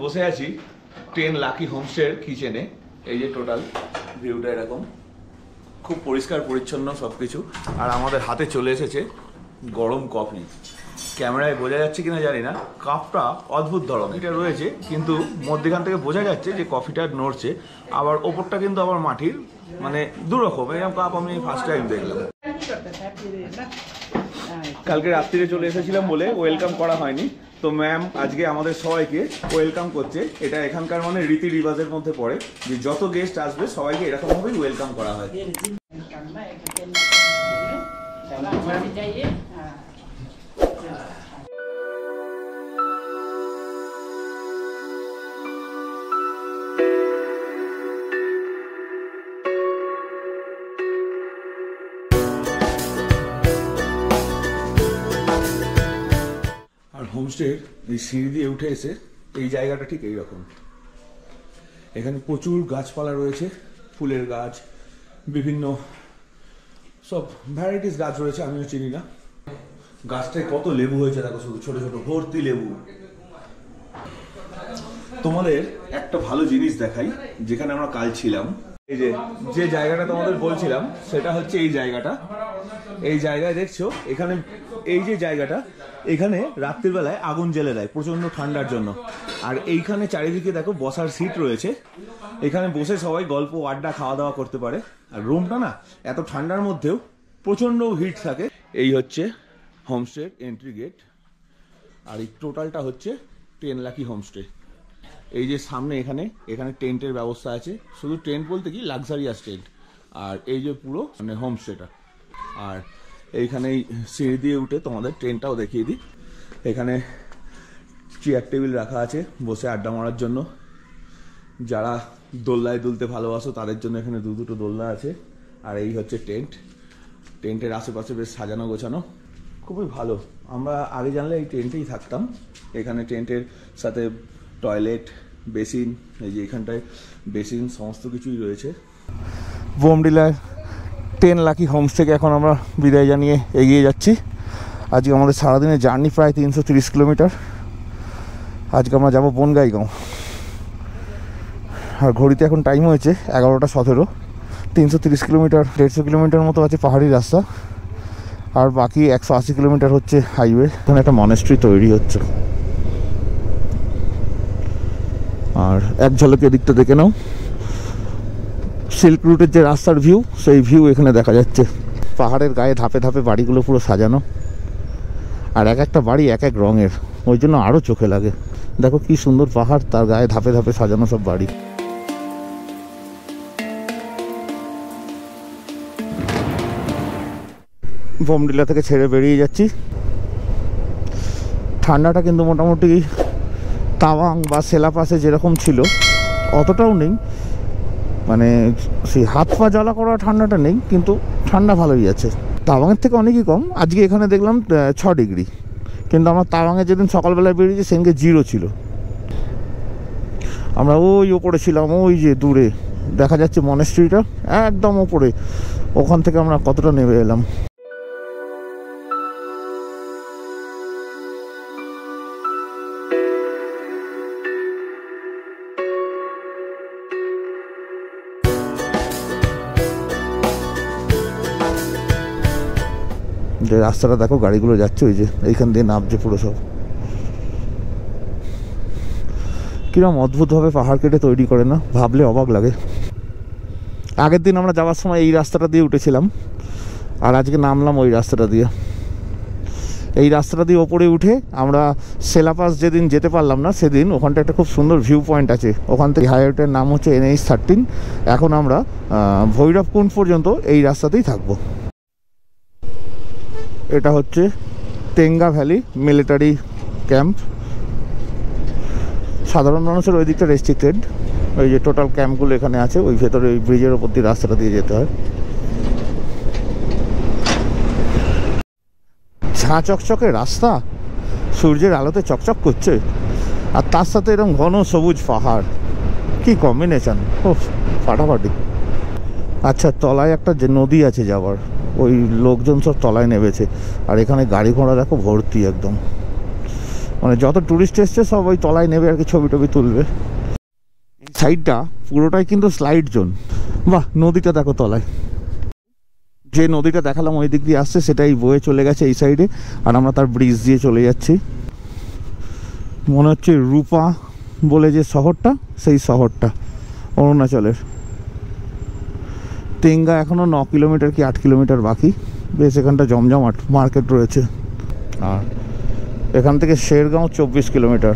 বসে আছি 10 লাকি হোমস্টের কিচেনে। এই যে টোটাল ভিউটা এরকম, খুব পরিষ্কার পরিচ্ছন্ন সব কিছু। আর আমাদের হাতে চলে এসেছে গরম কফি। ক্যামেরায় বোঝা যাচ্ছে কিনা জানি না, কাপটা অদ্ভুত ধরনের এটা রয়েছে, কিন্তু মধ্যখান থেকে বোঝা যাচ্ছে যে কফিটা নড়ছে। আবার ওপরটা কিন্তু আবার মাটির, মানে দুরকম। এরকম কাপ আমি ফার্স্ট টাইম দেখলাম। কালকে রাত্রিরে চলে এসেছিলাম বলে ওয়েলকাম করা হয়নি, তো ম্যাম আজকে আমাদের সবাইকে ওয়েলকাম করছে। এটা এখানকার মানে রীতি রিবাজের মধ্যে পড়ে যে যত গেস্ট আসবে সবাইকে এরকমভাবেই ওয়েলকাম করা হয়। আর হোমস্টের এই সিঁড়ি দিয়ে উঠে এসে এই জায়গাটা ঠিক এইরকম। এখানে প্রচুর গাছপালা রয়েছে, ফুলের গাছ, বিভিন্ন সব ভ্যারাইটিস গাছ রয়েছে, আমিও চিনি না। গাছটায় কত লেবু হয়েছে দেখো, শুধু ছোট ছোট ভর্তি লেবু। তোমাদের একটা ভালো জিনিস দেখাই, যেখানে আমরা কাল ছিলাম। এই যে জায়গাটা তোমাদের বলছিলাম, সেটা হচ্ছে এই জায়গাটা। এই জায়গায় দেখছো এখানে, এই যে জায়গাটা, এখানে রাত্রির বেলায় আগুন জ্বেলে দেয় প্রচন্ড ঠান্ডার জন্য। আর এইখানে চারিদিকে দেখো বসার সিট রয়েছে, এখানে বসে সবাই গল্প আড্ডা খাওয়া দাওয়া করতে পারে। আর রুমটা না এত ঠান্ডার মধ্যেও প্রচন্ড হিট থাকে। এই হচ্ছে হোমস্টের এন্ট্রি গেট। আর এই টোটালটা হচ্ছে 10 লাকি হোমস্টে। এই যে সামনে এখানে টেন্টের ব্যবস্থা আছে, শুধু টেন্ট বলতে কি লাক্সারিয়াস টেন্ট। আর এই যে পুরো মানে হোমস্টেটা। আর এইখানে সিঁড়ি দিয়ে উঠে তোমাদের ট্রেনটাও দেখিয়ে দিই। এখানে চেয়ার টেবিল রাখা আছে বসে আড্ডা মারার জন্য। যারা দোলনায় দুলতে ভালোবাসো তাদের জন্য এখানে দুটো দোলনা আছে। আর এই হচ্ছে টেন্টের আশেপাশে বেশ সাজানো গোছানো, খুবই ভালো। আমরা আগে জানলে এই টেন্টেই থাকতাম। এখানে টেন্টের সাথে টয়লেট, বেসিন, এই যে এখানটায় বেসিন, সমস্ত কিছুই রয়েছে। বোমডিলার 10 লাকি হোমস থেকে এখন আমরা বিদায় জানিয়ে এগিয়ে যাচ্ছি। আজকে আমাদের সারাদিনের জার্নি প্রায় 330 কিলোমিটার। আজকে আমরা যাব বনগাইগাঁও। আর ঘড়িতে এখন টাইম হয়েছে 11টা 17। 330 কিলোমিটার, 150 কিলোমিটার মতো আছে পাহাড়ি রাস্তা, আর বাকি 180 কিলোমিটার হচ্ছে হাইওয়ে। এখানে একটা মনেস্ট্রি তৈরি হচ্ছে। আর এক ঝলকে এদিকটা দেখে নাও, সিল্ক রুটের যে রাস্তার ভিউ, সেই ভিউ এখানে দেখা যাচ্ছে। পাহাড়ের গায়ে ধাপে ধাপে বাড়িগুলো পুরো সাজানো, আর এক একটা বাড়ি এক এক রঙের, ওই জন্য আরও চোখে লাগে। দেখো কি সুন্দর পাহাড়, তার গায়ে ধাপে ধাপে সাজানো সব বাড়ি। বোমডিলা থেকে ছেড়ে বেরিয়ে যাচ্ছি। ঠান্ডাটা কিন্তু মোটামুটি তাওয়াং বা সেলাপাসে যেরকম ছিল অতটাও নেই, মানে সেই হাত পা জ্বালা করা ঠান্ডাটা নেই, কিন্তু ঠান্ডা ভালোই আছে। তাওয়াংয়ের থেকে অনেকই কম। আজকে এখানে দেখলাম 6 ডিগ্রি, কিন্তু আমরা তাওয়াংয়ে যেদিন সকালবেলায় বেরিয়েছি সেদিনকে 0 ছিল। আমরা ওই ওপরে ছিলাম, ওই যে দূরে দেখা যাচ্ছে মনেস্ট্রিটা একদম ওপরে, ওখান থেকে আমরা কতটা নেমে এলাম। যে রাস্তাটা দেখো, গাড়িগুলো যাচ্ছে ওই যে এইখান দিয়ে নামছে পুরো সব। কিরম অদ্ভুতভাবে পাহাড় কেটে তৈরি করে না, ভাবলে অবাক লাগে। আগের দিন আমরা যাওয়ার সময় এই রাস্তাটা দিয়ে উঠেছিলাম, আর আজকে নামলাম ওই রাস্তাটা দিয়ে। এই রাস্তাটা দিয়ে ওপরে উঠে আমরা সেলাপাস যেদিন যেতে পারলাম না, সেদিন ওখানটা একটা খুব সুন্দর ভিউ পয়েন্ট আছে। ওখান থেকে হাইওয়েটার নাম হচ্ছে NH 13। এখন আমরা ভৈরবকুণ্ড পর্যন্ত এই রাস্তাতেই থাকবো। এটা হচ্ছে টেঙ্গা ভ্যালি মিলিটারি ক্যাম্প। সাধারণ মানুষের ওই দিকটা রেস্ট্রিক্টেড, ওই যে টোটাল ক্যাম্পগুলো এখানে আছে, ওই ভেতরে ওই ব্রিজের ওপর দিয়ে রাস্তাটা দিয়ে যেতে হয়। ঝাঁ চকচকে রাস্তা, সূর্যের আলোতে চকচক করছে, আর তার সাথে এরকম ঘন সবুজ পাহাড়, কি কম্বিনেশন, ও ফাটাফাটি। আচ্ছা, তলায় একটা যে নদী আছে যাওয়ার, ওই লোকজন সব তলায় নেমেছে। আর এখানে গাড়ি ঘোড়া দেখো ভর্তি একদম। মানে যত টুরিস্ট এসছে সব ওই তলায় নেবে আর কি, ছবি টবি তুলবে। এই সাইডটা পুরোটাই কিন্তু স্লাইড জোন। বাহ, নদীটা দেখো তলায়, যে নদীটা দেখালাম ওই দিক দিয়ে আসছে সেটাই বয়ে চলে গেছে এই সাইডে, আর আমরা তার ব্রিজ দিয়ে চলে যাচ্ছি। মনে হচ্ছে রূপা বলে যে শহরটা, সেই শহরটা অরুণাচলের। টেঙ্গা এখনও 9 কিলোমিটার কি 8 কিলোমিটার বাকি। বেশ এখানটা জমজমাট মার্কেট রয়েছে। আর এখান থেকে শেরগাঁও 24 কিলোমিটার।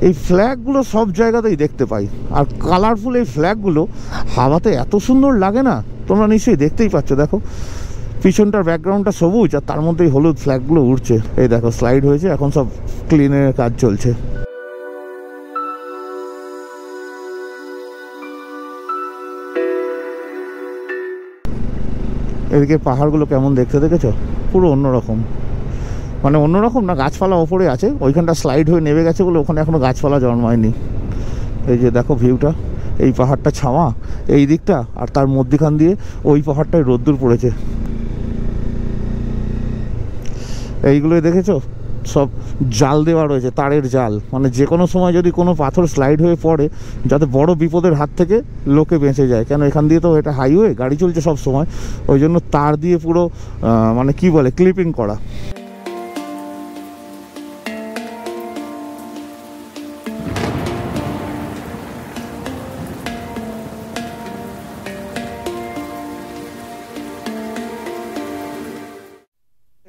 এই ফ্ল্যাগগুলো সব জায়গাতেই দেখতে পাই, আর কালারফুল এই ফ্ল্যাগগুলো হাওয়াতে এত সুন্দর লাগে না, তোমরা নিশ্চয়ই দেখতেই পাচ্ছ। দেখো পিছনটার ব্যাকগ্রাউন্ডটা সবুজ, আর তার মধ্যে হলুদ ফ্ল্যাগগুলো উড়ছে। এই দেখো স্লাইড হয়েছে, এখন সব ক্লিনের কাজ চলছে। এদিকে পাহাড়গুলো কেমন দেখতে দেখেছো, পুরো অন্যরকম। মানে অন্যরকম না, গাছপালা ওপরে আছে, ওইখানটা স্লাইড হয়ে নেমে গেছে বলে ওখানে এখনো গাছপালা জন্মায়নি। এই যে দেখো ভিউটা, এই পাহাড়টা ছাওয়া এই দিকটা, আর তার মধ্যখান দিয়ে ওই পাহাড়টায় রোদ্দুর পড়েছে। এইগুলোই দেখেছো, সব জাল দেওয়া রয়েছে, তারের জাল। মানে যে কোনো সময় যদি কোনো পাথর স্লাইড হয়ে পড়ে, যাতে বড় বিপদের হাত থেকে লোকে বেঁচে যায়। কেন এখান দিয়ে তো এটা হাইওয়ে, গাড়ি চলছে সব সময়, ওই জন্য তার দিয়ে পুরো মানে কি বলে ক্লিপিং করা।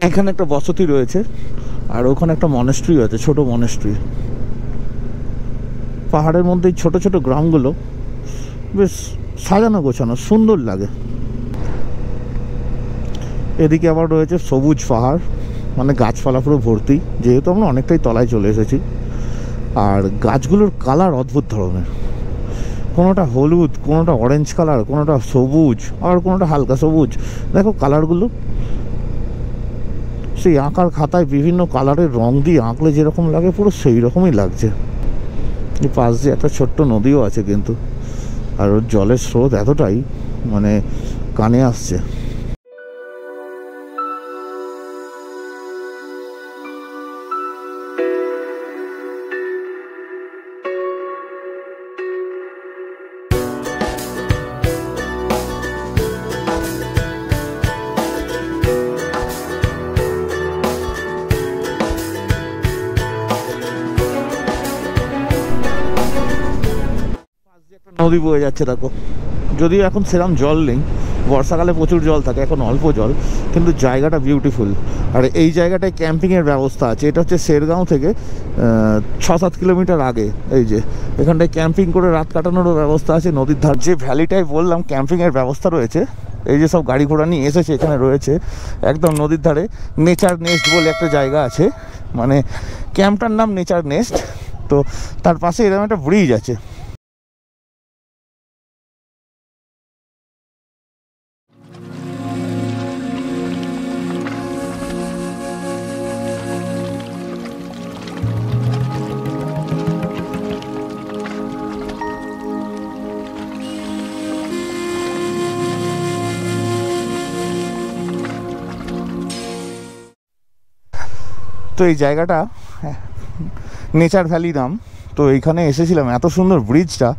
এখানে একটা বসতি রয়েছে, আর ওখানে একটা মনেস্ট্রি আছে, ছোট মনেস্ট্রি। পাহাড়ের মধ্যে ছোট ছোট গ্রামগুলো বেশ সাজানো গোছানো, সুন্দর লাগে। এদিকে আবার রয়েছে সবুজ পাহাড়, মানে গাছপালা পুরো ভর্তি, যেহেতু আমরা অনেকটাই তলায় চলে এসেছি। আর গাছগুলোর কালার অদ্ভুত ধরনের, কোনোটা হলুদ, কোনোটা অরেঞ্জ কালার, কোনোটা সবুজ, আর কোনোটা হালকা সবুজ। দেখো কালারগুলো সেই আঁকার খাতায় বিভিন্ন কালারের রং দিয়ে আঁকলে যেরকম লাগে পুরো সেই রকমই লাগছে। এই পাশ দিয়ে একটা ছোট্ট নদীও আছে কিন্তু, আর ওর জলের স্রোত এতটাই মানে কানে আসছে। নদী বয়ে যাচ্ছে দেখো, যদিও এখন সেরকম জল নেই, বর্ষাকালে প্রচুর জল থাকে, এখন অল্প জল, কিন্তু জায়গাটা বিউটিফুল। আর এই জায়গাটায় ক্যাম্পিংয়ের ব্যবস্থা আছে। এটা হচ্ছে শেরগাঁও থেকে 6-7 কিলোমিটার আগে। এই যে এখানটায় ক্যাম্পিং করে রাত কাটানোরও ব্যবস্থা আছে। নদীর ধার যে ভ্যালিটায় বললাম ক্যাম্পিংয়ের ব্যবস্থা রয়েছে, এই যে সব গাড়ি ঘোড়া নিয়ে এসেছে এখানে রয়েছে একদম নদীর ধারে। নেচার নেস্ট বলে একটা জায়গা আছে, মানে ক্যাম্পটার নাম নেচার নেস্ট। তো তার পাশে এরকম একটা ব্রিজ আছে। তো এই জায়গাটা নেচার ভ্যালি নাম। তো এইখানে এসেছিলাম, এত সুন্দর ব্রিজটা,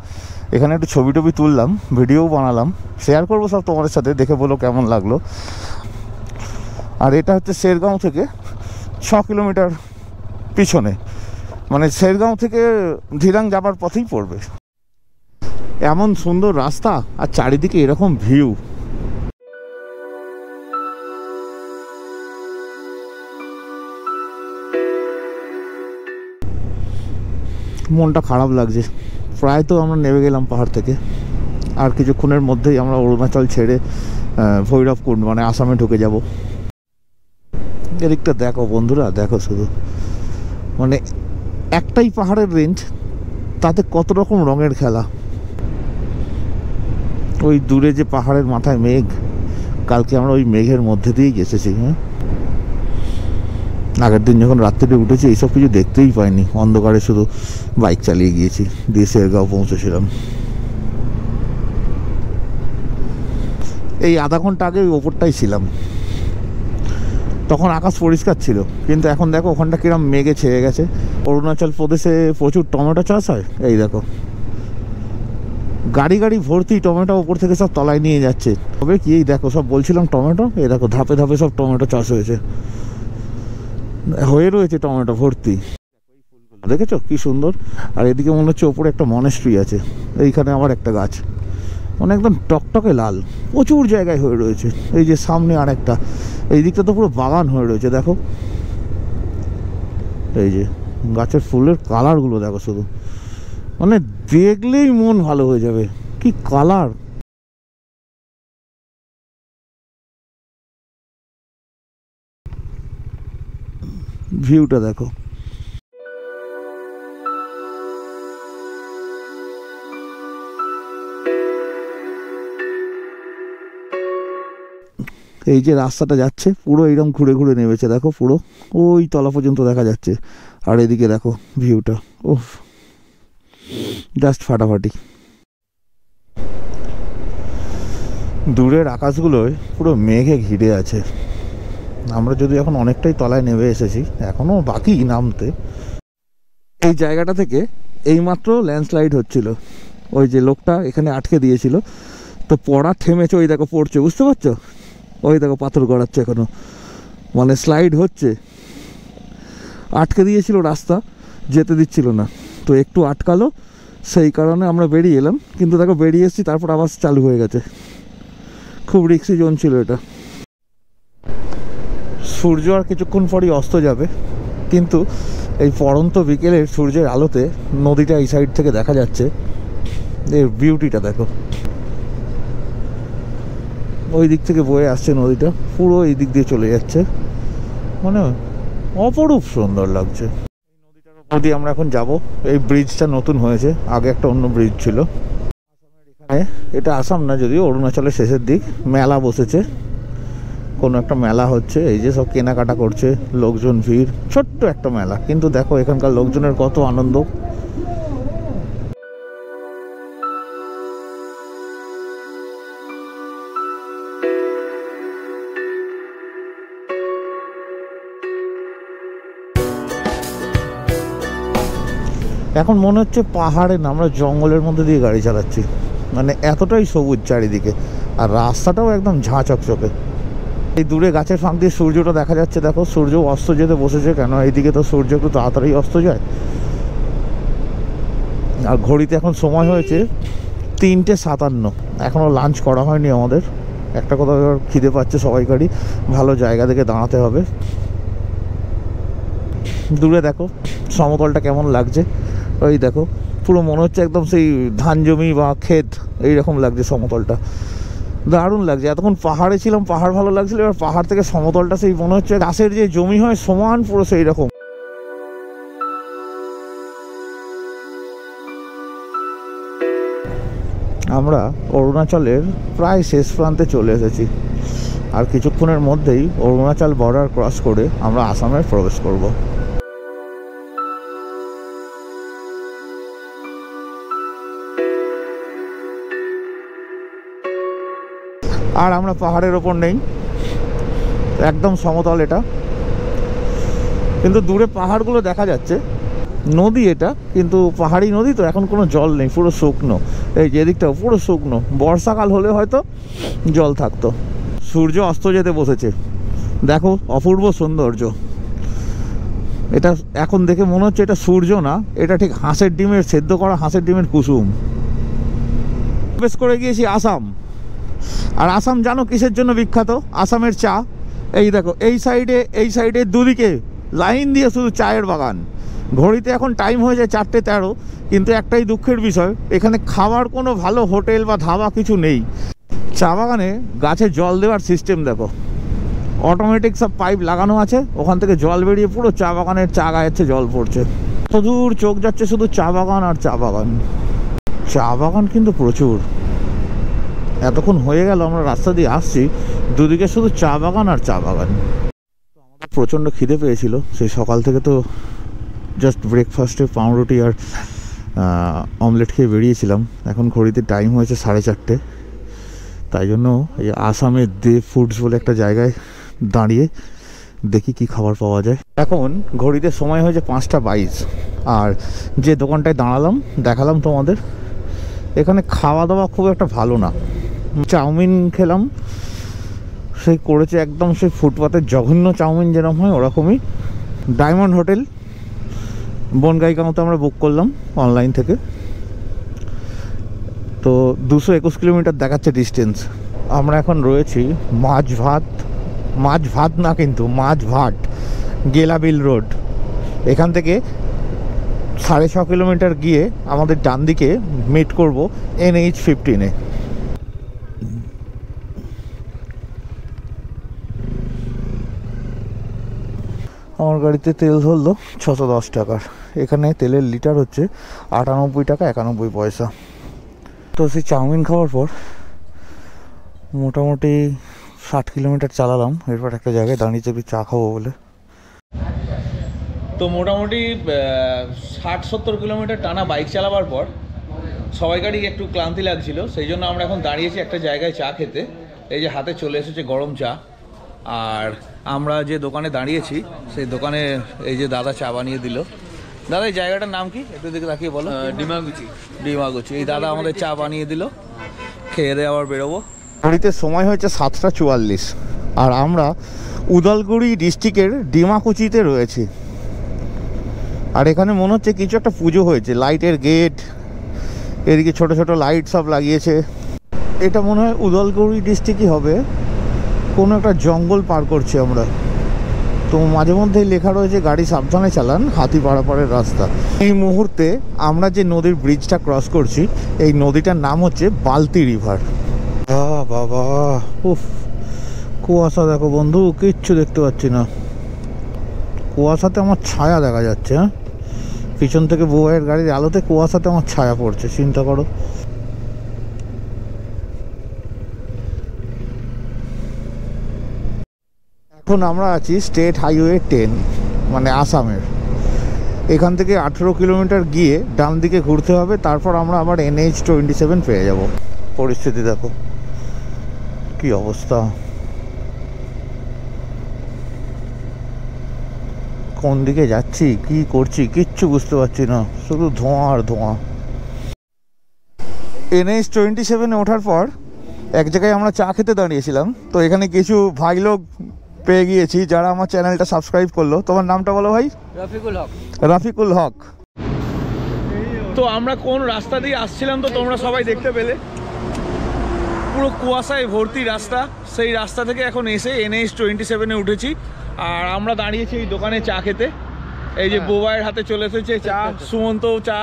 এখানে একটু ছবি টবি তুললাম, ভিডিও বানালাম, শেয়ার করবো সব তোমাদের সাথে, দেখে বলো কেমন লাগলো। আর এটা হচ্ছে শেরগাঁও থেকে 6 কিলোমিটার পিছনে, মানে শেরগাঁও থেকে ধিরাং যাবার পথেই পড়বে। এমন সুন্দর রাস্তা আর চারিদিকে এরকম ভিউ, মনটা খারাপ লাগছে। প্রায় তো আমরা নেমে গেলাম পাহাড় থেকে, আর কিছুক্ষণের মধ্যেই আমরা অরুণাচল ছেড়ে ভৈরবকুণ্ড মানে আসামে ঢুকে যাব। এদিকটা দেখো বন্ধুরা, দেখো শুধু, মানে একটাই পাহাড়ের রেঞ্জ, তাতে কত রকম রঙের খেলা। ওই দূরে যে পাহাড়ের মাথায় মেঘ, কালকে আমরা ওই মেঘের মধ্যে দিয়েই এসেছি। হ্যাঁ, আগের দিন যখন রাত্রিতে উঠেছি এইসব কিছু দেখতেই পাইনি, অন্ধকারে শুধু বাইক চালিয়ে গিয়েছি, দিয়ে শেরগাঁও পৌঁছেছিলাম। এই আধা ঘন্টা আগে ওই ওপরটাই ছিলাম, তখন আকাশ পরিষ্কার ছিল, কিন্তু এখন দেখো ওখানটা কিরম মেঘে ছেয়ে গেছে। অরুণাচল প্রদেশে প্রচুর টমেটো চাষ হয়, এই দেখো গাড়ি গাড়ি ভর্তি টমেটো ওপর থেকে সব তলায় নিয়ে যাচ্ছে। তবে কি এই দেখো সব বলছিলাম টমেটো, এই দেখো ধাপে ধাপে সব টমেটো চাষ হয়ে রয়েছে টমেটো ভর্তি, দেখেছো কি সুন্দর। আর এদিকে মনে হচ্ছে ওপরে একটা মনেস্ট্রি আছে, এইখানে আবার একটা গাছ, মানে একদম টকটকে লাল, প্রচুর জায়গায় হয়ে রয়েছে। এই যে সামনে আর একটা, এই দিকটা তো পুরো বাগান হয়ে রয়েছে দেখো, এই যে গাছের ফুলের কালারগুলো দেখো, শুধু মানে দেখলেই মন ভালো হয়ে যাবে, কি কালার। ভিউটা দেখো। এই যে রাস্তাটা যাচ্ছে পুরো এইরকম ঘুরে ঘুরে নেমেছে দেখো, পুরো ওই তলা পর্যন্ত দেখা যাচ্ছে। আর এদিকে দেখো ভিউটা, ওহ জাস্ট ফাটাফাটি। দূরের আকাশগুলোয় পুরো মেঘে ঘিরে আছে। আমরা যদি এখন অনেকটাই তলায় নেমে এসেছি, এখনও বাকি নামতে। এই জায়গাটা থেকে এইমাত্র ল্যান্ডস্লাইড হচ্ছিল, ওই যে লোকটা এখানে আটকে দিয়েছিল, তো পড়া থেমেছে, ওই দেখো পড়ছে, বুঝতে পারছো, ওই দেখো পাথর গড়াচ্ছে এখনো, মানে স্লাইড হচ্ছে। আটকে দিয়েছিল রাস্তা, যেতে দিচ্ছিল না, তো একটু আটকালো, সেই কারণে আমরা বেরিয়ে এলাম। কিন্তু দেখো বেরিয়ে এসেছি, তারপর আবার চালু হয়ে গেছে। খুব রিক্সি জোন ছিল এটা। সূর্য আর কিছুক্ষণ পরই অস্ত যাবে, কিন্তু এই পড়ন্ত বিকেলের সূর্যের আলোতে নদীটা এই সাইড থেকে দেখা যাচ্ছে, এর বিউটিটা দেখো। ওই দিক থেকে বয়ে আসছে নদীটা, পুরো এই দিক দিয়ে চলে যাচ্ছে, মানে অপরূপ সুন্দর লাগছে। এই নদীটার উপর দিয়ে আমরা এখন যাব। এই ব্রিজটা নতুন হয়েছে, আগে একটা অন্য ব্রিজ ছিল। এখানে এটা আসাম না, যদিও অরুণাচলের শেষের দিক, মেলা বসেছে, কোনো একটা মেলা হচ্ছে। এই যে সব কেনাকাটা করছে, লোকজন ভিড়, ছোট্ট একটা মেলা, কিন্তু দেখো এখানকার লোকজনের কত আনন্দ। এখন মনে হচ্ছে পাহাড়ে না, আমরা জঙ্গলের মধ্যে দিয়ে গাড়ি চালাচ্ছি, মানে এতটাই সবুজ চারিদিকে, আর রাস্তাটাও একদম ঝাঁ চকচকে। এই দূরে গাছের ফাঁক দিয়ে সূর্যটা দেখা যাচ্ছে, দেখো সূর্য অস্ত যেতে বসেছে, কেন এইদিকে তো সূর্য একটু তাড়াতাড়ি অস্ত যায়। আর ঘড়িতে এখন সময় হয়েছে 3:57, এখনও লাঞ্চ করা হয়নি আমাদের। একটা কথা খিদে পাচ্ছে সবাইকারই, ভালো জায়গা দেখে দাঁড়াতে হবে। দূরে দেখো সমতলটা কেমন লাগছে, ওই দেখো পুরো মনে হচ্ছে একদম সেই ধান জমি বা ক্ষেত, এইরকম লাগছে সমতলটা, দারুণ লাগছে। এতক্ষণ পাহাড়ে ছিলাম, পাহাড় ভালো লাগছিল, এবার পাহাড় থেকে সমতলটা সেই মনে হচ্ছে গাছের যে জমি হয় সমান, পুরো সেই রকম। আমরা অরুণাচলের প্রায় শেষ প্রান্তে চলে এসেছি, আর কিছুক্ষণের মধ্যেই অরুণাচল বর্ডার ক্রস করে আমরা আসামে প্রবেশ করব। আর আমরা পাহাড়ের ওপর নেই, একদম সমতল এটা, কিন্তু দূরে পাহাড়গুলো দেখা যাচ্ছে। নদী এটা, কিন্তু পাহাড়ি নদী তো, এখন কোনো জল নেই, পুরো শুকনো। এই যে দিকটাও পুরো শুকনো, বর্ষাকাল হলে হয়তো জল থাকতো। সূর্য অস্ত যেতে বসেছে, দেখো অপূর্ব সৌন্দর্য। এটা এখন দেখে মনে হচ্ছে এটা সূর্য না, এটা ঠিক হাঁসের ডিমের, সেদ্ধ করা হাঁসের ডিমের কুসুম। বেশ করে গিয়েছি আসাম। আর আসাম জানো কিসের জন্য বিখ্যাত? আসামের চা। এই দেখো এই সাইডে দুদিকে লাইন দিয়ে শুধু চায়ের বাগান। ঘড়িতে এখন টাইম হয়েছে 4:13, কিন্তু একটাই দুঃখের বিষয়, এখানে খাওয়ার কোনো ভালো হোটেল বা ধাবা কিছু নেই। চা বাগানে গাছে জল দেওয়ার সিস্টেম দেখো, অটোমেটিক সব পাইপ লাগানো আছে, ওখান থেকে জল বেরিয়ে পুরো চা বাগানের চা গাছে জল পড়ছে। কত দূর চোখ যাচ্ছে শুধু চা বাগান আর চা বাগান। চা বাগান কিন্তু প্রচুর। এতক্ষণ হয়ে গেল আমরা রাস্তা দিয়ে আসছি, দুদিকে শুধু চা বাগান আর চা বাগান। আমাদের প্রচণ্ড খিদে পেয়েছিল, সেই সকাল থেকে তো জাস্ট ব্রেকফাস্টে পাউরুটি আর অমলেট খেয়ে বেরিয়েছিলাম। এখন ঘড়িতে টাইম হয়েছে 4:30, তাই জন্য এই আসামের দেব ফুডস বলে একটা জায়গায় দাঁড়িয়ে দেখি কি খাবার পাওয়া যায়। এখন ঘড়িতে সময় হয়েছে 5:22, আর যে দোকানটায় দাঁড়ালাম দেখালাম তোমাদের, এখানে খাওয়া দাওয়া খুব একটা ভালো না। চাউমিন খেলাম, সেই করেছে একদম সেই ফুটপাতের জঘন্য চাউমিন যেরকম হয় ওরকমই। ডায়মন্ড হোটেল বনগাইগাঁওতে আমরা বুক করলাম অনলাইন থেকে, তো 221 কিলোমিটার দেখাচ্ছে ডিস্টেন্স। আমরা এখন রয়েছি মাঝভাট না কিন্তু মাঝভাট, গেলাবিল রোড। এখান থেকে 6.5 কিলোমিটার গিয়ে আমাদের ডান দিকে মিট করব NH15-এ। আমার গাড়িতে তেল ধরলো 610 টাকার। এখানে তেলের লিটার হচ্ছে 98 টাকা 91 পয়সা। তো সেই চাউমিন খাওয়ার পর মোটামুটি 60 কিলোমিটার চালালাম। এরপর একটা জায়গায় দাঁড়িয়ে চেপে চা খাবো বলে। তো মোটামুটি 60-70 কিলোমিটার টানা বাইক চালাবার পর সবাইকারই একটু ক্লান্তি লাগছিল, সেই জন্য আমরা এখন দাঁড়িয়েছি একটা জায়গায় চা খেতে। এই যে হাতে চলে এসেছে গরম চা, আর আমরা যে দোকানে দাঁড়িয়েছি সেই দোকানে এই যে দাদা চা বানিয়ে দিল। দাদা এই জায়গাটার নাম কি একটু দিকে তাকিয়ে বলো? ডিমাগুচি। এই দাদা আমাদের চা বানিয়ে দিল, খেয়ে দিয়ে আবার বেরোবো। ঘড়িতে সময় হয়েছে 7:44, আর আমরা উদালগুড়ি ডিস্ট্রিক্টের ডিমাকুচিতে রয়েছি। আর এখানে মনে হচ্ছে কিছু একটা পুজো হয়েছে, লাইটের গেট, এদিকে ছোট ছোট লাইট সব লাগিয়েছে। এটা মনে হয় উদালগুড়ি ডিস্ট্রিক্টই হবে। কোনো একটা জঙ্গল পার করছি আমরা, তো মাঝে মধ্যেই লেখা রয়েছে গাড়ি সাবধানে চালান, হাতি পারাপারের রাস্তা। এই মুহূর্তে আমরা যে নদীর ব্রিজটা ক্রস করছি, এই নদীটার নাম হচ্ছে বালতি রিভার। বাবা উফ, কুয়াশা দেখো বন্ধু, কিচ্ছু দেখতে পাচ্ছি না। কুয়াশাতে আমার ছায়া দেখা যাচ্ছে। হ্যাঁ, পিছন থেকে বউয়ের গাড়ির আলোতে কুয়াশাতে আমার ছায়া পড়ছে, চিন্তা করো। এখন আমরা আছি স্টেট হাইওয়ে 10, মানে আসামের। এখান থেকে 18 কিলোমিটার গিয়ে ডান দিকে ঘুরতে হবে, তারপর আমরা আবার NH27 পেয়ে যাব। পরিস্থিতি দেখো কি অবস্থা, কোন দিকে যাচ্ছি কি করছি কিচ্ছু বুঝতে পারছি না, শুধু ধোঁয়া আর ধোঁয়া। NH27-এ ওঠার পর এক জায়গায় আমরা চা খেতে দাঁড়িয়েছিলাম, তো এখানে কিছু ভাই লোক পেয়ে গিয়েছি যারা আমার চ্যানেলটা সাবস্ক্রাইব করলো। তোমার নামটা বলো ভাই? রাফিকুল হক। তো আমরা কোন রাস্তা দিয়ে আসছিলাম তো তোমরা সবাই দেখতে পেলে, পুরো কুয়াশায় ভর্তি রাস্তা। সেই রাস্তা থেকে এখন এসে NH27-এ উঠেছি, আর আমরা দাঁড়িয়েছি এই দোকানে চা খেতে। এই যে বোবাইয়ের হাতে চলে এসেছে চা, সুমন্তও চা,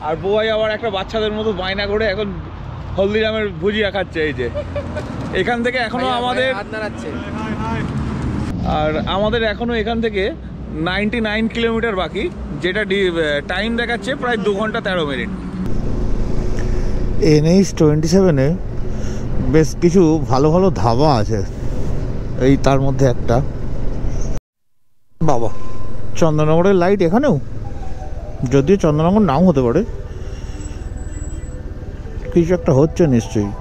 আর বোবাই আবার একটা বাচ্চাদের মতো বায়না করে এখন হলদিরামের ভুজিয়া খাচ্ছে। এই যে এখান থেকে এখনো আমাদের এখনো এখান থেকে 99 কিলোমিটার বাকি, যেটা টাইম দেখাচ্ছে প্রায় 2 ঘন্টা 13 মিনিট। NH27-এ বেশ কিছু ভালো ভালো ধাবা আছে, এই তার মধ্যে একটা। বাবা, চন্দননগরের লাইট এখানেও, যদিও চন্দননগর নাও হতে পারে, কিছু একটা হচ্ছে নিশ্চয়ই।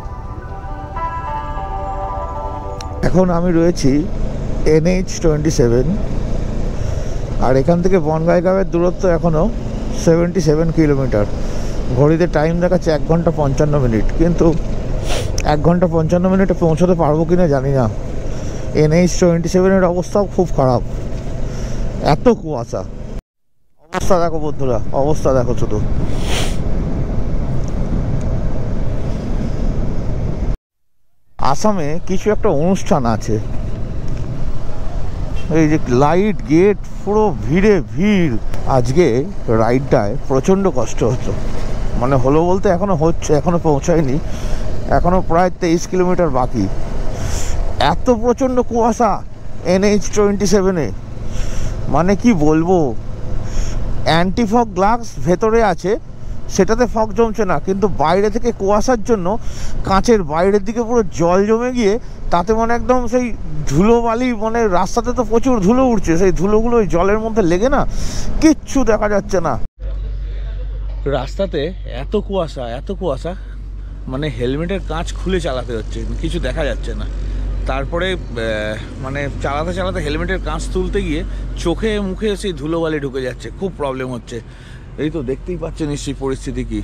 এখন আমি রয়েছি NH27, আর এখান থেকে বনগাইগাঁওয়ের দূরত্ব এখনও 77 কিলোমিটার। ঘড়িতে টাইম দেখাচ্ছে 1 ঘন্টা 55 মিনিট, কিন্তু 1 ঘন্টা 55 মিনিটে পৌঁছতে পারবো কিনা জানি না। NH27-এর অবস্থাও খুব খারাপ, এত কুয়াশা। অবস্থা দেখো বন্ধুরা, অবস্থা দেখো শুধু। আসামে কিছু একটা অনুষ্ঠান আছে, এই যে লাইট গেট পুরো ভিড়ে ভিড়। আজকে রাইডটায় প্রচণ্ড কষ্ট হতো, মানে হলো বলতে এখনো হচ্ছে, এখনো পৌঁছায়নি, এখনো প্রায় 23 কিলোমিটার বাকি। এত প্রচণ্ড কুয়াশা NH27-এ, মানে কি বলবো। অ্যান্টি ফগ গ্লাস ভেতরে আছে, সেটাতে ফগ জমছে না, কিন্তু বাইরে থেকে কুয়াশার জন্য কাঁচের বাইরের দিকে পুরো জল জমে গিয়ে তাতে মানে একদম সেই ধুলোবালি, মানে রাস্তাতে তো প্রচুর ধুলো উঠছে, সেই ধুলোগুলো ওই জলের মধ্যে লেগে না কিচ্ছু দেখা যাচ্ছে না। রাস্তাতে এত কুয়াশা, মানে হেলমেটের কাঁচ খুলে চালাতে হচ্ছে, কিছু দেখা যাচ্ছে না। তারপরে মানে চালাতে হেলমেটের কাঁচ তুলতে গিয়ে চোখে মুখে সেই ধুলোবালি ঢুকে যাচ্ছে, খুব প্রবলেম হচ্ছে। এই তো দেখতেই পাচ্ছেন নিশ্চয়ই পরিস্থিতি কি।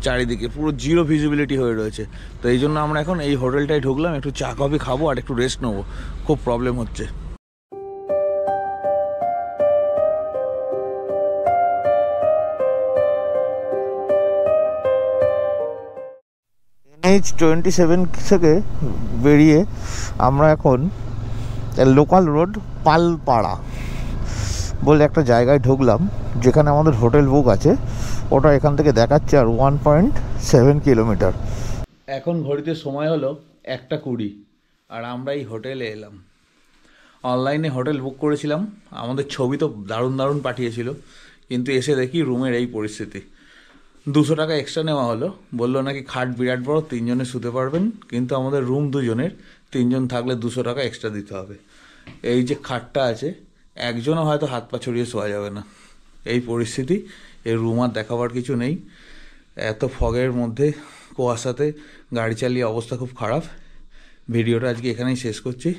চারিদিকে পুরো জিরো ভিজিবিলিটি হয়ে রয়েছে। তো এই জন্য আমরা এখন এই হোটেলটায় ঢুকলাম, একটু চা কফি খাবো আর একটু রেস্ট নেবো, খুব প্রবলেম হচ্ছে। NH-27 থেকে বেরিয়ে আমরা এখন লোকাল রোড পালপাড়া বলে একটা জায়গায় ঢুকলাম, যেখানে আমাদের হোটেল বুক আছে। ওটা এখান থেকে দেখাচ্ছে আর 1.7 কিলোমিটার। এখন ঘড়িতে সময় হলো 1:20 আর আমরা এই হোটেলে এলাম। অনলাইনে হোটেল বুক করেছিলাম, আমাদের ছবি তো দারুণ পাঠিয়েছিল, কিন্তু এসে দেখি রুমের এই পরিস্থিতি। 200 টাকা এক্সট্রা নেওয়া হলো, বললো নাকি খাট বিরাট বড়, 3 জনে শুতে পারবেন, কিন্তু আমাদের রুম 2 জনের, 3 জন থাকলে 200 টাকা এক্সট্রা দিতে হবে। এই যে খাটটা আছে, একজনও হয়তো হাত পা ছড়িয়ে শোয়া যাবে না, এই পরিস্থিতি। এই রুম আর দেখাবার কিছু নেই, এত ফগের মধ্যে কুয়াশাতে গাড়ি চালিয়ে অবস্থা খুব খারাপ। ভিডিওটা আজকে এখানেই শেষ করছি,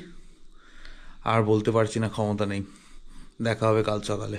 আর বলতে পারছি না, ক্ষমতা নেই। দেখা হবে কাল সকালে।